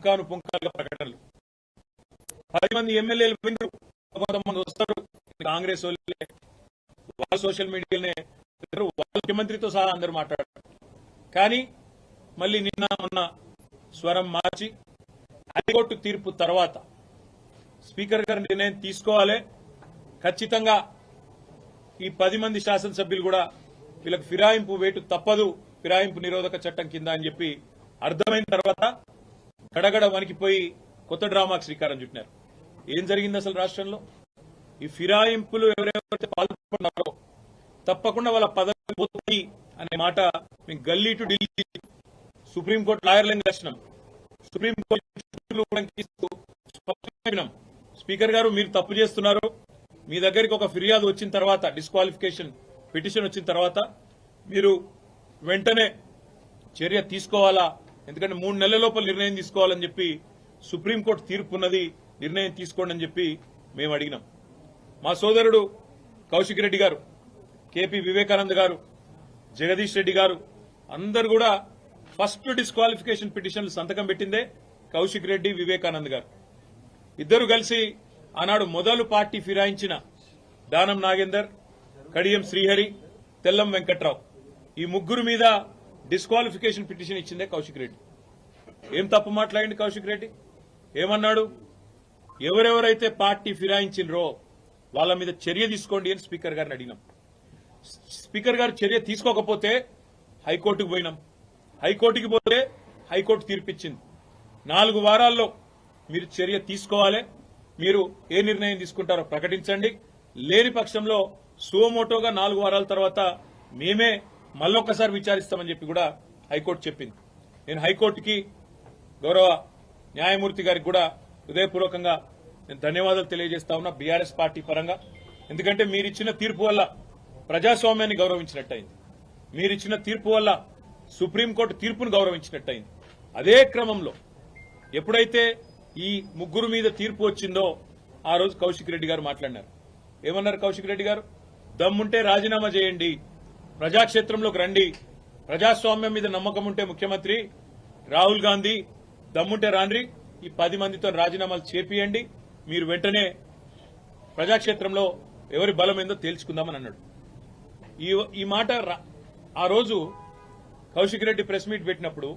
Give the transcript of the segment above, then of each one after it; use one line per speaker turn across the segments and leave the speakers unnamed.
పుంకాను పుంకాలుగా ప్రకటనలు 10 మంది ఎమ్మెల్యేలు వినరు, కొంతమంది వస్తారు కాంగ్రెస్ వాళ్ళే, వాళ్ళ సోషల్ మీడియానే వాళ్ళ ముఖ్యమంత్రితో సహా అందరూ మాట్లాడారు. కానీ మళ్ళీ నిన్న మొన్న స్వరం మార్చి హైకోర్టు తీర్పు తర్వాత స్పీకర్ గారు నిర్ణయం తీసుకోవాలి, ఖచ్చితంగా ఈ 10 మంది శాసనసభ్యులు కూడా వీళ్ళకి ఫిరాయింపు వేటు తప్పదు, ఫిరాయింపు నిరోధక చట్టం కింద అని చెప్పి అర్థమైన తర్వాత గడగడ వణికిపోయి కొత్త డ్రామాకు శ్రీకారం చుట్టినారు. ఏం జరిగింది అసలు రాష్ట్రంలో? ఈ ఫిరాయింపులు ఎవరెవరైతే పాల్గొన్నారో తప్పకుండా వాళ్ళ పదవి పోతాయి అనే మాట మేము గల్లీ టు ఢిల్లీ సుప్రీంకోర్టు లాయర్లను కలిసినాం. సుప్రీంకోర్టు స్పీకర్ గారు మీరు తప్పు చేస్తున్నారు, మీ దగ్గరికి ఒక ఫిర్యాదు వచ్చిన తర్వాత, డిస్క్వాలిఫికేషన్ పిటిషన్ వచ్చిన తర్వాత మీరు వెంటనే చర్య తీసుకోవాలా, ఎందుకంటే 3 నెలల లోపల నిర్ణయం తీసుకోవాలని చెప్పి సుప్రీంకోర్టు తీర్పు ఉన్నది, నిర్ణయం తీసుకోండి అని చెప్పి మేము అడిగినాం. మా సోదరుడు కౌశిక్ రెడ్డి గారు, కేపీ వివేకానంద్ గారు, జగదీష్ రెడ్డి గారు అందరు కూడా ఫస్ట్ డిస్క్వాలిఫికేషన్ పిటిషన్లు సంతకం పెట్టిందే కౌశిక్ రెడ్డి, వివేకానంద్ గారు. ఇద్దరు కలిసి ఆనాడు మొదలు పార్టీ ఫిరాయించిన దానం నాగేందర్, కడియం శ్రీహరి, తెల్లం వెంకట్రావు ఈ ముగ్గురు మీద డిస్క్వాలిఫికేషన్ పిటిషన్ ఇచ్చిందే కౌశిక్ రెడ్డి. ఏం తప్పు మాట్లాడింది కౌశిక్ రెడ్డి? ఏమన్నాడు? ఎవరెవరైతే పార్టీ ఫిరాయించినరో వాళ్ళ మీద చర్య తీసుకోండి అని స్పీకర్ గారిని అడిగినాం. స్పీకర్ గారు చర్య తీసుకోకపోతే హైకోర్టుకు పోయినాం. హైకోర్టుకి పోతే హైకోర్టు తీర్పిచ్చింది, 4 వారాల్లో మీరు చర్య తీసుకోవాలి, మీరు ఏ నిర్ణయం తీసుకుంటారో ప్రకటించండి, లేని పక్షంలో సుమోటోగా 4 వారాల తర్వాత మేమే మళ్ళొక్కసారి విచారిస్తామని చెప్పి కూడా హైకోర్టు చెప్పింది. నేను హైకోర్టుకి, గౌరవ న్యాయమూర్తి గారికి కూడా హృదయపూర్వకంగా నేను ధన్యవాదాలు తెలియజేస్తా ఉన్నా బీఆర్ఎస్ పార్టీ పరంగా. ఎందుకంటే మీరిచ్చిన తీర్పు వల్ల ప్రజాస్వామ్యాన్ని గౌరవించినట్టయింది, మీరిచ్చిన తీర్పు వల్ల సుప్రీంకోర్టు తీర్పును గౌరవించినట్టయింది. అదే క్రమంలో ఎప్పుడైతే ఈ ముగ్గురు మీద తీర్పు వచ్చిందో ఆ రోజు కౌశిక్ రెడ్డి గారు మాట్లాడినారు. ఏమన్నారు కౌశిక్ రెడ్డి గారు? దమ్ముంటే రాజీనామా చేయండి, ప్రజాక్షేత్రంలోకి రండి, ప్రజాస్వామ్యం మీద నమ్మకం ఉంటే ముఖ్యమంత్రి రాహుల్ గాంధీ దమ్ముంటే రాండ్రి, ఈ 10 మందితో రాజీనామాలు చేపియండి, మీరు వెంటనే ప్రజాక్షేత్రంలో ఎవరి బలం ఏందో తేల్చుకుందామని అన్నాడు. ఈ మాట ఆ రోజు కౌశిక్ రెడ్డి ప్రెస్ మీట్ పెట్టినప్పుడు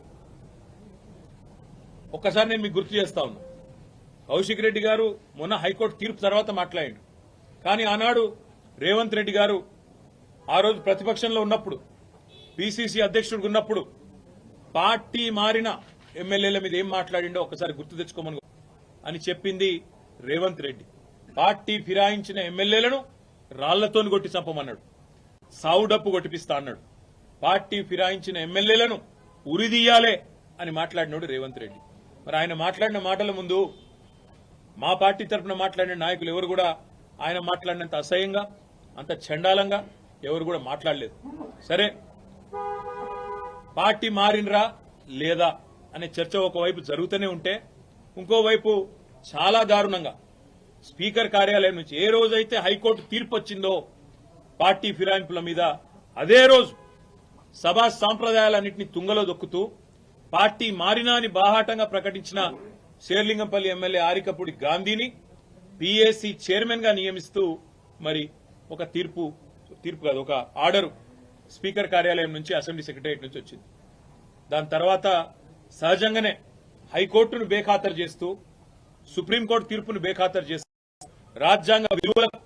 ఒక్కసారి నేను మీకు గుర్తు చేస్తా ఉన్నా. కౌశిక్ రెడ్డి గారు మొన్న హైకోర్టు తీర్పు తర్వాత మాట్లాడాడు. కానీ ఆనాడు రేవంత్ రెడ్డి గారు ఆ రోజు ప్రతిపక్షంలో ఉన్నప్పుడు, పీసీసీ అధ్యక్షుడిగా ఉన్నప్పుడు పార్టీ మారిన ఎమ్మెల్యేల మీద ఏం మాట్లాడిండో ఒకసారి గుర్తు తెచ్చుకోమని అని చెప్పింది రేవంత్ రెడ్డి. పార్టీ ఫిరాయించిన ఎమ్మెల్యేలను రాళ్లతో కొట్టి చంపమన్నాడు, సావు డప్పు కొట్టిపిస్తా అన్నాడు. పార్టీ ఫిరాయించిన ఎమ్మెల్యేలను ఉరిదీయాలే అని మాట్లాడినాడు రేవంత్ రెడ్డి. మరి ఆయన మాట్లాడిన మాటల ముందు మా పార్టీ తరఫున మాట్లాడిన నాయకులు ఎవరు కూడా ఆయన మాట్లాడినంత అసహ్యంగా, అంత చండాలంగా ఎవరు కూడా మాట్లాడలేదు. సరే, పార్టీ మారినరా లేదా అనే చర్చ ఒకవైపు జరుగుతూనే ఉంటే, ఇంకోవైపు చాలా దారుణంగా స్పీకర్ కార్యాలయం నుంచి ఏ రోజైతే హైకోర్టు తీర్పు వచ్చిందో పార్టీ ఫిరాయింపుల మీద, అదే రోజు సభా సాంప్రదాయాలన్నింటినీ తుంగలో దొక్కుతూ పార్టీ మారినా అని బాహాటంగా ప్రకటించిన శేర్లింగంపల్లి ఎమ్మెల్యే ఆరికపూడి గాంధీని పీఏసీ చైర్మన్ గా నియమిస్తూ మరి ఒక తీర్పు కాదు, ఒక ఆర్డర్ స్పీకర్ కార్యాలయం నుంచి, అసెంబ్లీ సెక్రటరియట్ నుంచి వచ్చింది. దాని తర్వాత సహజంగానే హైకోర్టును బేఖాతరు చేస్తూ, సుప్రీంకోర్టు తీర్పును బేఖాతరు చేస్తూ, రాజ్యాంగ విలువలకు,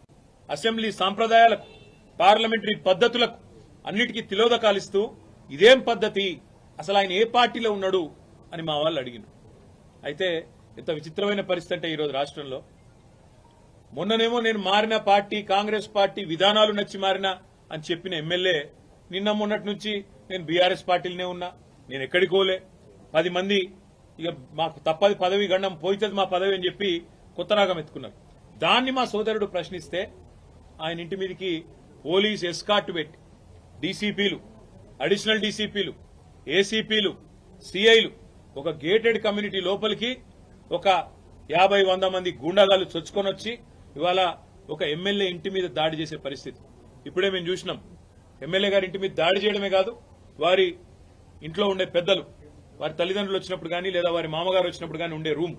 అసెంబ్లీ సాంప్రదాయాలకు, పార్లమెంటరీ పద్ధతులకు అన్నిటికీ తిలోదకాలిస్తూ ఇదేం పద్ధతి, అసలు ఆయన ఏ పార్టీలో ఉన్నాడు అని మా వాళ్ళు అడిగినారు. అయితే ఎంత విచిత్రమైన పరిస్థితి అంటే ఈరోజు రాష్ట్రంలో, మొన్ననేమో నేను మారిన పార్టీ కాంగ్రెస్ పార్టీ విధానాలు నచ్చి మారినా అని చెప్పిన ఎమ్మెల్యే నిన్న మొన్నటి నుంచి నేను బీఆర్ఎస్ పార్టీలోనే ఉన్నా, నేను ఎక్కడికి పోలే, 10 మంది ఇక మాకు తప్పది పదవి గండం పోయితుంది మా పదవి అని చెప్పి కొత్త రాగం ఎత్తుకున్నారు. దాన్ని మా సోదరుడు ప్రశ్నిస్తే ఆయన ఇంటి మీదకి పోలీస్ ఎస్కార్ట్ పెట్టి డీసీపీలు, అడిషనల్ డీసీపీలు, ఏసీపీలు, సీఐలు ఒక గేటెడ్ కమ్యూనిటీ లోపలికి ఒక 50-100 మంది గూండాగాలు చొచ్చుకొని వచ్చి ఇవాళ ఒక ఎమ్మెల్యే ఇంటి మీద దాడి చేసే పరిస్థితి ఇప్పుడే మేము చూసినాం. ఎమ్మెల్యే గారి ఇంటి మీద దాడి చేయడమే కాదు, వారి ఇంట్లో ఉండే పెద్దలు వారి తల్లిదండ్రులు వచ్చినప్పుడు కానీ లేదా వారి మామగారు వచ్చినప్పుడు కానీ ఉండే రూమ్,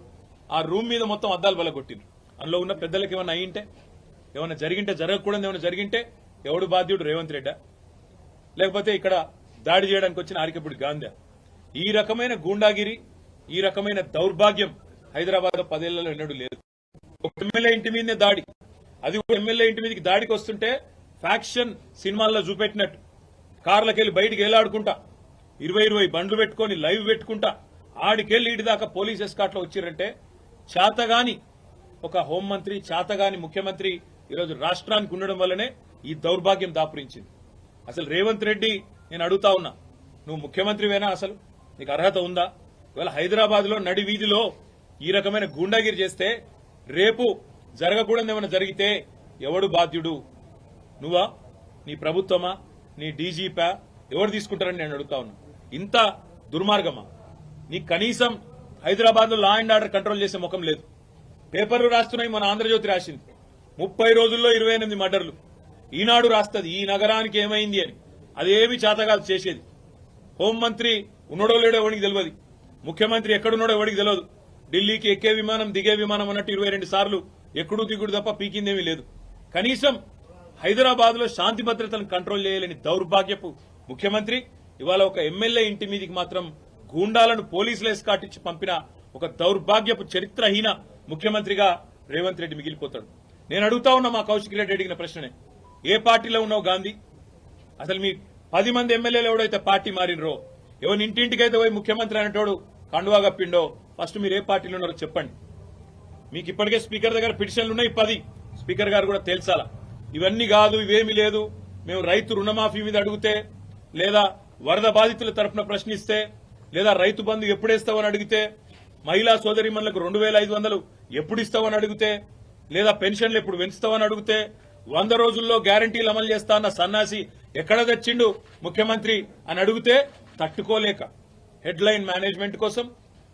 ఆ రూమ్ మీద మొత్తం అద్దాలు బలగొట్టిండ్రు. అందులో ఉన్న పెద్దలకు ఏమైనా అయ్యింటే, ఏమైనా జరిగింటే, జరగకూడదు ఏమైనా జరిగింటే ఎవడు బాధ్యుడు? రేవంత్ రెడ్డా? లేకపోతే ఇక్కడ దాడి చేయడానికి వచ్చిన ఆరికపూడి గాంధీ? ఈ రకమైన గూండాగిరి, ఈ రకమైన దౌర్భాగ్యం హైదరాబాద్ 10 ఏళ్లలో ఎన్నడూ లేదు. ఒక ఎమ్మెల్యే ఇంటి మీదనే దాడి, అది ఒక ఎమ్మెల్యే ఇంటి మీదకి దాడికి వస్తుంటే ఫ్యాక్షన్ సినిమాల్లో చూపెట్టినట్టు కార్లకెళ్లి బయటికి ఏలాడుకుంటా 20 బండ్లు పెట్టుకుని లైవ్ పెట్టుకుంటా ఆడికెళ్లి ఇటు దాకా పోలీస్ ఎస్కాట్ లో వచ్చిరంటే చేతగాని ఒక హోంమంత్రి, చేతగాని ముఖ్యమంత్రి ఈరోజు రాష్ట్రానికి ఉండడం వల్లనే ఈ దౌర్భాగ్యం దాపురించింది. అసలు రేవంత్ రెడ్డి, నేను అడుగుతా ఉన్నా, నువ్వు ముఖ్యమంత్రివేనా? అసలు నీకు అర్హత ఉందా? ఇవాళ హైదరాబాద్ లో నడి వీధిలో ఈ రకమైన గూండాగిరి చేస్తే రేపు జరగకూడదు ఏమైనా జరిగితే ఎవడు బాధ్యుడు? నువ్వా? నీ ప్రభుత్వమా? నీ డీజీపా? ఎవరు తీసుకుంటారని నేను అడుగుతా ఉన్నా. ఇంత దుర్మార్గమా? నీ కనీసం హైదరాబాద్ లో లా అండ్ ఆర్డర్ కంట్రోల్ చేసే ముఖం లేదు. పేపర్లు రాస్తున్నాయి, మన ఆంధ్రజ్యోతి రాసింది 30 రోజుల్లో 28 మర్డర్లు. ఈనాడు రాస్తుంది ఈ నగరానికి ఏమైంది అని. అదేమి చేతగాదు చేసేది. హోంమంత్రి ఉన్నడో లేడో ఎవరికి తెలియదు, ముఖ్యమంత్రి ఎక్కడున్నాడో ఎవరికి తెలియదు. ఢిల్లీకి ఎక్కే విమానం దిగే విమానం అన్నట్టు 22 సార్లు ఎక్కడూ దిగుడు తప్ప పీకిందేమీ లేదు. కనీసం హైదరాబాద్ లో శాంతి భద్రతలను కంట్రోల్ చేయలేని దౌర్భాగ్యపు ముఖ్యమంత్రి ఇవాళ ఒక ఎమ్మెల్యే ఇంటి మీదికి మాత్రం గూండాలను పోలీసులు ఎస్కాటించి పంపిన ఒక దౌర్భాగ్యపు చరిత్రహీన ముఖ్యమంత్రిగా రేవంత్ రెడ్డి మిగిలిపోతాడు. నేను అడుగుతా ఉన్నా, మా కౌశిక్ రెడ్డి అడిగిన ప్రశ్ననే, ఏ పార్టీలో ఉన్నావు గాంధీ? అసలు మీ 10 మంది ఎమ్మెల్యేలు ఎవడైతే పార్టీ మారినరో, ఎవరి ఇంటింటికైతే పోయి ముఖ్యమంత్రి అనేటోడు కండువా కప్పిండో, ఫస్ట్ మీరు ఏ పార్టీలో ఉన్నారో చెప్పండి. మీకు ఇప్పటికే స్పీకర్ దగ్గర పిటిషన్లు ఉన్నాయి 10. స్పీకర్ గారు కూడా తేల్చాలా. ఇవన్నీ కాదు, ఇవేమీ లేదు, మేము రైతు రుణమాఫీ మీద అడిగితే, లేదా వరద బాధితుల తరఫున ప్రశ్నిస్తే, లేదా రైతు బంధు ఎప్పుడేస్తావని అడిగితే, మహిళా సోదరిమణులకు 2500 ఎప్పుడు ఇస్తావని అడిగితే, లేదా పెన్షన్లు ఎప్పుడు పెంచుతావని అడిగితే, 100 రోజుల్లో గ్యారంటీలు అమలు చేస్తా అన్న సన్నాసి ఎక్కడ తెచ్చిండు ముఖ్యమంత్రి అని అడిగితే తట్టుకోలేక హెడ్లైన్ మేనేజ్మెంట్ కోసం,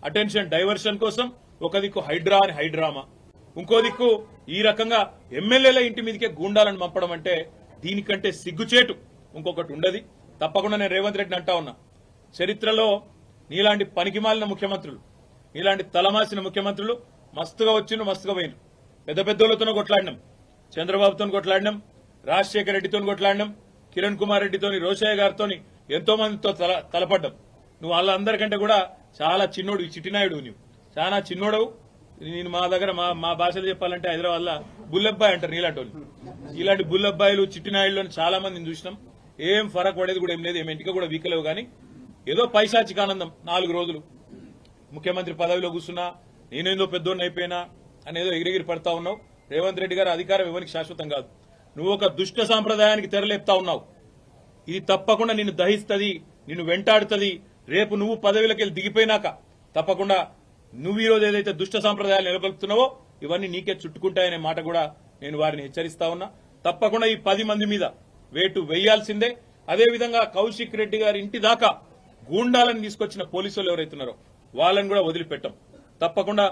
అటెన్షన్ డైవర్షన్ కోసం ఒక దిక్కు హైడ్రా అని హైడ్రామా, ఇంకో దిక్కు ఈ రకంగా ఎమ్మెల్యేల ఇంటి మీదకే గూండాలను పంపడం అంటే దీనికంటే సిగ్గుచేటు ఇంకొకటి ఉండదు. తప్పకుండా నేను రేవంత్ రెడ్డిని అంటా ఉన్నా, చరిత్రలో నీలాంటి పనికిమాలిన ముఖ్యమంత్రులు, నీలాంటి తలమాసిన ముఖ్యమంత్రులు మస్తుగా వచ్చిండ్రు, మస్తుగా పోయినరు. పెద్ద పెద్దోళ్లతోనూ కొట్లాడినాం, చంద్రబాబుతో కొట్లాడినాం, రాజశేఖర రెడ్డితో కొట్లాడినాం, కిరణ్ కుమార్ రెడ్డితోని, రోషయ్య గారితో ఎంతో మందితో తలపడ్డాం. నువ్వు వాళ్ళందరికంటే కూడా చాలా చిన్నోడు, చిట్టినాయుడు, నువ్వు చాలా చిన్నోడవు. నేను మా దగ్గర మా భాషలో చెప్పాలంటే హైదరాబాద్ లో బుల్లబ్బాయి అంటారు నీలాంటి వాళ్ళు. ఇలాంటి బుల్లబ్బాయిలు, చిట్టినాయుడు చాలా మందిని చూసినాం. ఏం ఫరక్ పడేది కూడా ఏం లేదు, ఏం ఇంటికి కూడా వీకలేవు. కానీ ఏదో పైశాచిక ఆనందం, 4 రోజులు ముఖ్యమంత్రి పదవిలో కూర్చున్నా, నేనేందో పెద్దోడిని అయిపోయినా అనేదో ఎగిరెగిరి పడతా ఉన్నావు. రేవంత్ రెడ్డి గారు అధికారం ఎవరికి శాశ్వతం కాదు. నువ్వు ఒక దుష్ట సాంప్రదాయానికి తెరలేపుతా ఉన్నావు. ఇది తప్పకుండా నిన్ను దహిస్తుంది, నిన్ను వెంటాడుతుంది. రేపు నువ్వు పదవిలోకి వెళ్ళి దిగిపోయినాక తప్పకుండా నువ్వు ఈ రోజు ఏదైతే దుష్ట సాంప్రదాయాలు నెలకొల్పుతున్నావో ఇవన్నీ నీకే చుట్టుకుంటాయనే మాట కూడా నేను వారిని హెచ్చరిస్తా ఉన్నా. తప్పకుండా ఈ 10 మంది మీద వేటు వేయాల్సిందే. అదేవిధంగా కౌశిక్ రెడ్డి గారి ఇంటి దాకా గూండాలను తీసుకొచ్చిన పోలీసులు ఎవరైతున్నారో వాళ్ళని కూడా వదిలిపెట్టాం. తప్పకుండా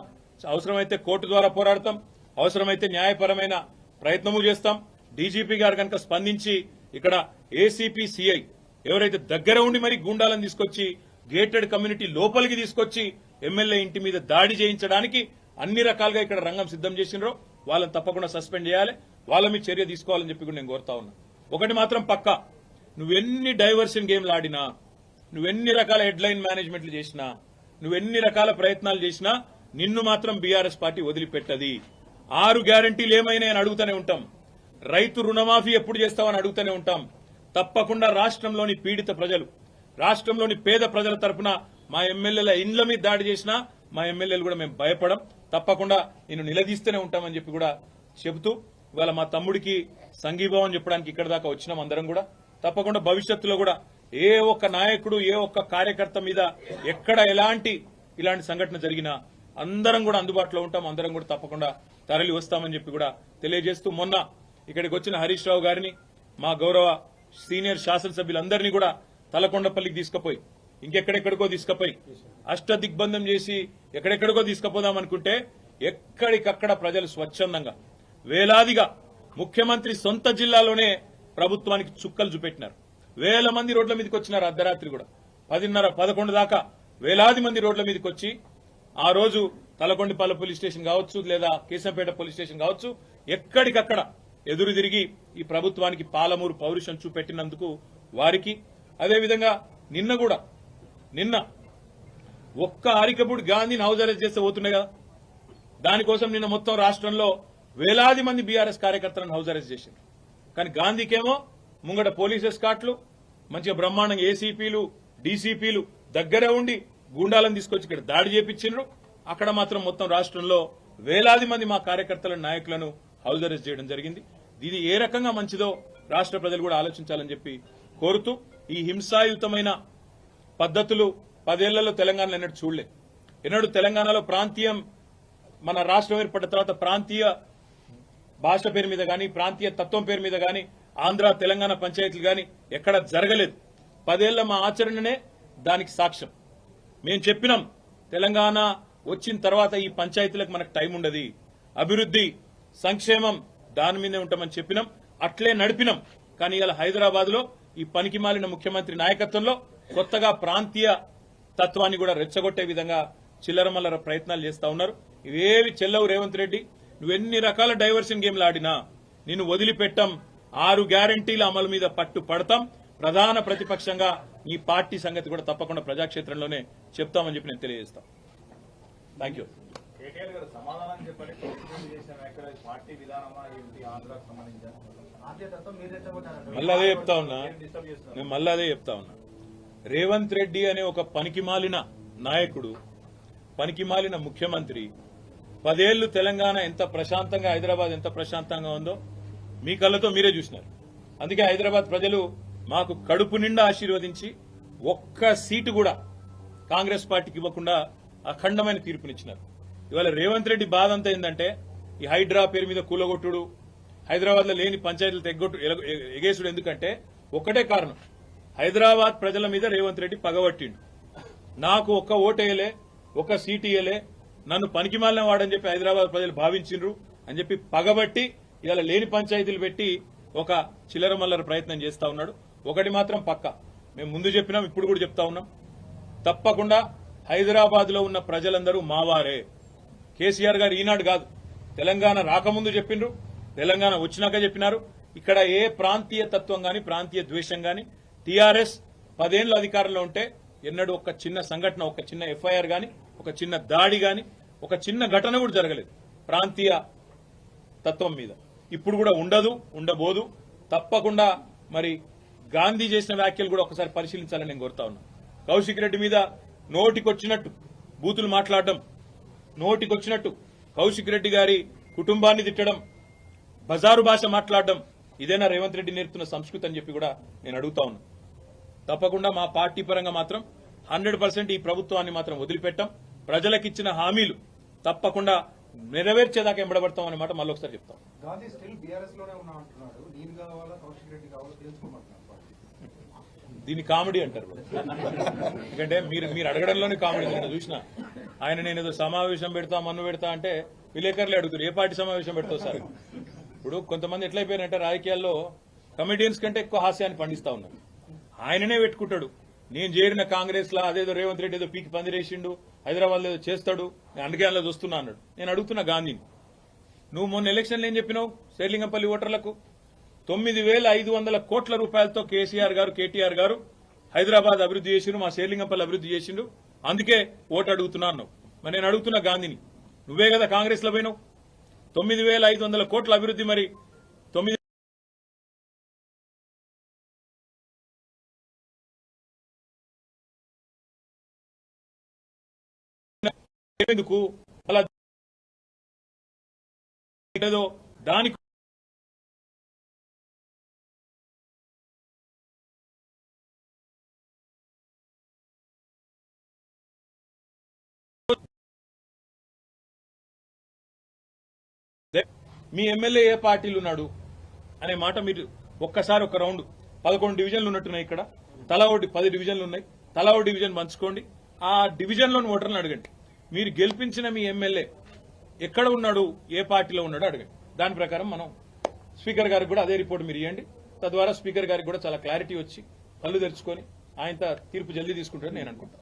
అవసరమైతే కోర్టు ద్వారా పోరాడతాం, అవసరమైతే న్యాయపరమైన ప్రయత్నము చేస్తాం. డీజీపీ గారు కనుక స్పందించి ఇక్కడ ఏసీపీ, సిఐ ఎవరైతే దగ్గర ఉండి మరి గూండాలను తీసుకొచ్చి గేటెడ్ కమ్యూనిటీ లోపలికి తీసుకొచ్చి ఎమ్మెల్యే ఇంటి మీద దాడి చేయించడానికి అన్ని రకాలుగా ఇక్కడ రంగం సిద్దం చేసినారో వాళ్ళని తప్పకుండా సస్పెండ్ చేయాలి, వాళ్ళ మీద చర్య తీసుకోవాలని చెప్పి కూడా నేను కోరుతా ఉన్నా. ఒకటి మాత్రం పక్కా, నువ్వెన్ని డైవర్షన్ గేమ్లు ఆడినా, నువ్వెన్ని రకాల హెడ్లైన్ మేనేజ్మెంట్లు చేసినా, నువ్వెన్ని రకాల ప్రయత్నాలు చేసినా నిన్ను మాత్రం బీఆర్ఎస్ పార్టీ వదిలిపెట్టది. 6 గ్యారంటీలు ఏమైనా అని అడుగుతూనే ఉంటాం. రైతు రుణమాఫీ ఎప్పుడు చేస్తామని అడుగుతూనే ఉంటాం. తప్పకుండా రాష్ట్రంలోని పీడిత ప్రజలు, రాష్ట్రంలోని పేద ప్రజల తరఫున మా ఎమ్మెల్యేల ఇండ్ల మీద దాడి చేసినా మా ఎమ్మెల్యేలు కూడా మేము భయపడం. తప్పకుండా నేను నిలదీస్తూనే ఉంటామని చెప్పి కూడా చెబుతూ ఇవాళ మా తమ్ముడికి సంఘీభావం చెప్పడానికి ఇక్కడ దాకా వచ్చినాం అందరం కూడా. తప్పకుండా భవిష్యత్తులో కూడా ఏ ఒక్క నాయకుడు, ఏ ఒక్క కార్యకర్త మీద ఎక్కడ ఇలాంటి సంఘటన జరిగినా అందరం కూడా అందుబాటులో ఉంటాం, అందరం కూడా తప్పకుండా తరలి వస్తామని చెప్పి కూడా తెలియజేస్తూ, మొన్న ఇక్కడికి వచ్చిన హరీష్ రావు గారిని, మా గౌరవ సీనియర్ శాసనసభ్యులందరినీ కూడా తలకొండపల్లికి తీసుకుపోయి, ఇంకెక్కడెక్కడికో తీసుకుపోయి అష్టదిగ్బంధం చేసి ఎక్కడెక్కడికో తీసుకుపోదాం అనుకుంటే ఎక్కడికక్కడ ప్రజలు స్వచ్ఛందంగా వేలాదిగా ముఖ్యమంత్రి సొంత జిల్లాలోనే ప్రభుత్వానికి చుక్కలు చూపెట్టినారు. వేల మంది రోడ్ల మీదకి వచ్చినారు. అర్ధరాత్రి కూడా 10:30, 11 దాకా వేలాది మంది రోడ్ల మీదకి వచ్చి ఆ రోజు తలకొండపల్లి పోలీస్ స్టేషన్ కావచ్చు లేదా కేశంపేట పోలీస్ స్టేషన్ కావచ్చు ఎక్కడికక్కడ ఎదురు తిరిగి ఈ ప్రభుత్వానికి పాలమూరు పౌరుషం చూపెట్టినందుకు వారికి, అదేవిధంగా నిన్న ఒక్క అరికపూడి గాంధీని హౌస్ అరెస్ట్ చేస్తే పోతున్నాయి కదా, దానికోసం నిన్న మొత్తం రాష్ట్రంలో వేలాది మంది బీఆర్ఎస్ కార్యకర్తలను హౌస్ అరెస్ట్ చేశారు. కానీ గాంధీకేమో ముంగట పోలీస్ ఎస్కాట్లు, మంచిగా బ్రహ్మాండంగా ఏసీపీలు డీసీపీలు దగ్గర ఉండి గూండాలను తీసుకొచ్చి ఇక్కడ దాడి చేపించిండ్రు. అక్కడ మాత్రం మొత్తం రాష్ట్రంలో వేలాది మంది మా కార్యకర్తల నాయకులను హౌస్ అరెస్ట్ చేయడం జరిగింది. ఇది ఏ రకంగా మంచిదో రాష్ట్ర ప్రజలు కూడా ఆలోచించాలని చెప్పి కోరుతూ, ఈ హింసాయుతమైన పద్ధతులు 10 ఏళ్లలో తెలంగాణలో ఎన్నడూ తెలంగాణలో ప్రాంతీయం, మన రాష్ట్రం ఏర్పడిన తర్వాత ప్రాంతీయ భాష పేరు మీద గాని ప్రాంతీయ తత్వం పేరు మీద గాని ఆంధ్ర తెలంగాణ పంచాయతీలు గాని ఎక్కడ జరగలేదు. 10 ఏళ్ల మా ఆచరణనే దానికి సాక్ష్యం. మేము చెప్పినాం తెలంగాణ వచ్చిన తర్వాత ఈ పంచాయతీలకు మనకు టైం ఉండదు, అభివృద్ధి సంక్షేమం దాని మీదే ఉంటామని చెప్పినాం, అట్లే నడిపినాం. కానీ ఇలా హైదరాబాద్ లో ఈ పనికిమాలిన ముఖ్యమంత్రి నాయకత్వంలో కొత్తగా ప్రాంతీయ తత్వాన్ని కూడా రెచ్చగొట్టే విధంగా చిల్లరమల్లర ప్రయత్నాలు చేస్తా ఉన్నారు. ఇవేవి చెల్లవు రేవంత్ రెడ్డి, నువ్వెన్ని రకాల డైవర్షన్ గేమ్లు ఆడినా నిన్ను వదిలిపెట్టాం. 6 గ్యారంటీల అమలు మీద పట్టు పడతాం. ప్రధాన ప్రతిపక్షంగా ఈ పార్టీ సంగతి కూడా తప్పకుండా ప్రజాక్షేత్రంలోనే చెప్తామని చెప్పి నేను తెలియజేస్తాను. Thank you.
కేటీఆర్ గారు సమాధానం చెప్పండి. పార్టీ విధానమా ఏంటి ఆంధ్రాకు సంబంధించిన
మళ్ళీ అదే చెప్తా ఉన్నా, నేను మళ్ళీ అదే చెప్తా ఉన్నా. రేవంత్ రెడ్డి అనే ఒక పనికిమాలిన నాయకుడు, పనికిమాలిన ముఖ్యమంత్రి 10 ఏళ్లు తెలంగాణ ఎంత ప్రశాంతంగా, హైదరాబాద్ ఎంత ప్రశాంతంగా ఉందో మీ కళ్ళతో మీరే చూసినారు. అందుకే హైదరాబాద్ ప్రజలు మాకు కడుపు నిండా ఆశీర్వదించి ఒక్క సీటు కూడా కాంగ్రెస్ పార్టీకి ఇవ్వకుండా అఖండమైన తీర్పునిచ్చినారు. ఇవాళ రేవంత్ రెడ్డి బాధ అంతా ఏంటంటే ఈ హైడ్రా పేరు మీద కూలగొట్టుడు, హైదరాబాద్ లో లేని పంచాయతీలు ఎగేసుడు. ఎందుకంటే ఒక్కటే కారణం, హైదరాబాద్ ప్రజల మీద రేవంత్ రెడ్డి పగబట్టిండు. నాకు ఒక్క ఓటేయలే, ఒక్క సీటు ఇయ్యలే, నన్ను పనికిమాలిన వాడని చెప్పి హైదరాబాద్ ప్రజలు భావించిండ్రు అని చెప్పి పగబట్టి ఇలా లేని పంచాయతీలు పెట్టి ఒక చిల్లరమల్లర ప్రయత్నం చేస్తా ఉన్నాడు. ఒకటి మాత్రం పక్క, మేము ముందు చెప్పినాం, ఇప్పుడు కూడా చెప్తా ఉన్నాం, తప్పకుండా హైదరాబాద్ లో ఉన్న ప్రజలందరూ మావారే. కేసీఆర్ గారు ఈనాడు కాదు, తెలంగాణ రాకముందు చెప్పిండ్రు, తెలంగాణ వచ్చినాక చెప్పినారు. ఇక్కడ ఏ ప్రాంతీయ తత్వం గాని ప్రాంతీయ ద్వేషం గాని, టీఆర్ఎస్ 10 ఏళ్ల అధికారంలో ఉంటే ఎన్నడూ ఒక చిన్న సంఘటన, ఒక చిన్న ఎఫ్ఐఆర్ గాని, ఒక చిన్న దాడి గాని, ఒక చిన్న ఘటన కూడా జరగలేదు ప్రాంతీయ తత్వం మీద. ఇప్పుడు కూడా ఉండదు, ఉండబోదు. తప్పకుండా మరి గాంధీ చేసిన వ్యాఖ్యలు కూడా ఒకసారి పరిశీలించాలని నేను కోరుతా ఉన్నా. కౌశిక్ రెడ్డి మీద నోటికొచ్చినట్టు బూతులు మాట్లాడడం, నోటికొచ్చినట్టు కౌశిక్ రెడ్డి గారి కుటుంబాన్ని తిట్టడం, బజారు భాష మాట్లాడడం, ఇదేనా రేవంత్ రెడ్డి నేర్పుతున్న సంస్కృతి అని చెప్పి కూడా నేను అడుగుతా ఉన్నా. తప్పకుండా మా పార్టీ పరంగా మాత్రం 100% ఈ ప్రభుత్వాన్ని మాత్రం వదిలిపెట్టాం. ప్రజలకిచ్చిన హామీలు తప్పకుండా నెరవేర్చేదాకా ఎంబడబడతాం అనే మాట మళ్ళీ ఒకసారి చెప్తాం.
గాంధీ స్టిల్ బీఆర్ఎస్ లోనే ఉన్నా అంటున్నాడు. నేను కావాలా కౌశిక్ రెడ్డి కావాలా తెలుసుకోమంటున్నాను.
దీన్ని కామెడీ అంటారు. ఎందుకంటే మీరు అడగడంలోనే కామెడీ. నేను చూసిన ఆయన, నేను ఏదో సమావేశం పెడతా, మన్ను పెడతా అంటే విలేకరులే అడుగుతారు, ఏ పార్టీ సమావేశం పెడతావు సార్. ఇప్పుడు కొంతమంది ఎట్లయిపోయారంటే రాజకీయాల్లో కమిడియన్స్ కంటే ఎక్కువ హాస్యాన్ని పండిస్తా ఉన్నారు. ఆయననే పెట్టుకుంటాడు, నేను చేరిన కాంగ్రెస్ లా అదేదో రేవంత్ రెడ్డి ఏదో పీకి పందిరేసిండు, హైదరాబాద్ లో ఏదో చేస్తాడు, నేను అందుకే అందులో చూస్తున్నా అన్నాడు. నేను అడుగుతున్నా గాంధీని, నువ్వు మొన్న ఎలక్షన్లు ఏం చెప్పినావు శేర్లింగంపల్లి ఓటర్లకు? 9,500 కోట్ల రూపాయలతో కేసీఆర్ గారు, కేటీఆర్ గారు హైదరాబాద్ అభివృద్ధి చేసిండు, మా శేర్లింగంపల్లి అభివృద్ధి చేసిండు, అందుకే ఓటు అడుగుతున్నా అన్నావు. మరి నేను అడుగుతున్నా గాంధీని, నువ్వే కదా కాంగ్రెస్ లో పోయినావు, 9,500 కోట్ల అభివృద్ధి మరి 9 ఎందుకు అలా దానికి మీ ఎమ్మెల్యే ఏ పార్టీలు ఉన్నాడు అనే మాట మీరు ఒక్కసారి ఒక రౌండ్ 11 డివిజన్లు ఉన్నట్టున్నాయి. ఇక్కడ తలా ఒకటి 10 డివిజన్లు ఉన్నాయి. తలా ఒక డివిజన్ పంచుకోండి, ఆ డివిజన్లోని ఓటర్లను అడగండి. మీరు గెలిపించిన మీ ఎమ్మెల్యే ఎక్కడ ఉన్నాడు, ఏ పార్టీలో ఉన్నాడో అడగండి. దాని ప్రకారం మనం స్పీకర్ గారికి కూడా అదే రిపోర్ట్ మీరు ఇవ్వండి. తద్వారా స్పీకర్ గారికి కూడా చాలా క్లారిటీ వచ్చి కళ్ళు తెరుచుకొని ఆయన తీర్పు జల్దీ తీసుకుంటారని నేను అనుకుంటాను.